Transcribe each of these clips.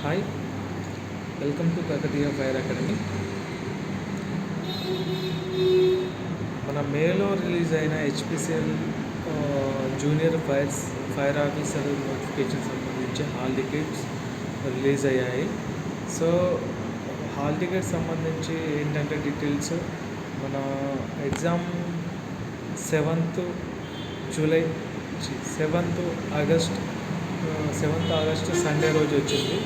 Hi, welcome to Kakatiya fire academy. మన మేలో release అయిన HPCL junior fire officer notification సంబంధించి హాల్ టికెట్స్ రిలీజ్ అయ్యాయి. సో హాల్ టికెట్స్ సంబంధించి ఏంటంటే డీటెయిల్స్, మన ఎగ్జామ్ 7th ఆగస్ట్ సండే రోజు వచ్చింది.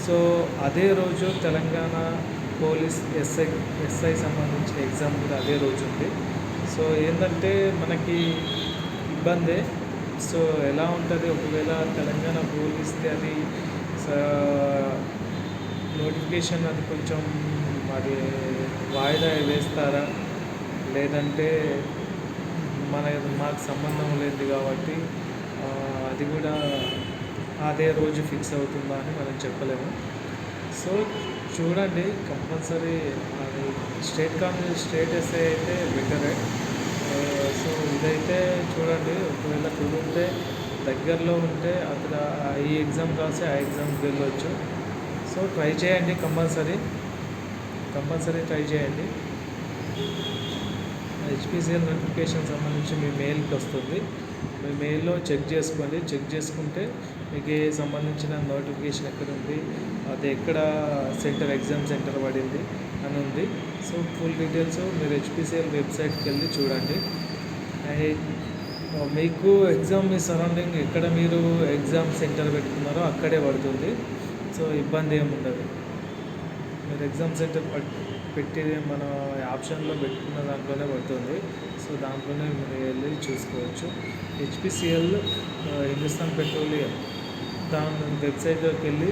సో అదే రోజు తెలంగాణ పోలీస్ ఎస్ఐ సంబంధించిన ఎగ్జామ్ కూడా అదే రోజు ఉంది. సో ఏంటంటే మనకి ఇబ్బందే. సో ఎలా ఉంటుంది, ఒకవేళ తెలంగాణ పోలీస్ది అది నోటిఫికేషన్ అది కొంచెం అది వాయిదా వేస్తారా, లేదంటే మాకు సంబంధం లేదు కాబట్టి అది కూడా అదే రోజు ఫిక్స్ అవుతుందా అని మనం చెప్పలేము. సో చూడండి, కంపల్సరీ అది స్టేట్ ఎస్ఐ అయితే బెటరే. సో ఇదైతే చూడండి, ఒకవేళ కుదిరితే దగ్గరలో ఉంటే అక్కడ ఈ ఎగ్జామ్ రాసి ఆ ఎగ్జామ్కి వెళ్ళొచ్చు. సో ట్రై చేయండి, కంపల్సరీ ట్రై చేయండి. హెచ్పిసిఎల్ నోటిఫికేషన్ సంబంధించి మీ మెయిల్కి వస్తుంది. మీ మెయిల్లో చెక్ చేసుకుంటే మీకు ఏ సంబంధించిన నోటిఫికేషన్ ఎక్కడ ఉంది, అది ఎక్కడ ఎగ్జామ్ సెంటర్ పడింది అని ఉంది. సో ఫుల్ డీటెయిల్స్ మీరు హెచ్పిసిఎల్ వెబ్సైట్కి వెళ్ళి చూడండి. మీకు ఎగ్జామ్ మీ సరౌండింగ్ ఎక్కడ మీరు ఎగ్జామ్ సెంటర్ పెట్టుకున్నారో అక్కడే పడుతుంది. సో ఇబ్బంది ఏమి ఉండదు. మీరు ఎగ్జామ్ సెంటర్ పెట్టి మన ఆప్షన్లో పెట్టుకున్న దాంట్లోనే పడుతుంది. సో దాంట్లోనే మీరు వెళ్ళి చూసుకోవచ్చు. హెచ్పిసిఎల్ హిందుస్థాన్ పెట్రోలియం దాని వెబ్సైట్లోకి వెళ్ళి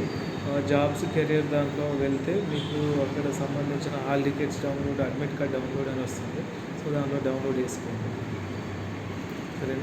జాబ్స్ కెరియర్ దాంట్లో వెళ్తే మీకు అక్కడ సంబంధించిన hall tickets download, admit card download అని వస్తుంది. సో దాంట్లో డౌన్లోడ్ చేసుకోండి, సరేనా.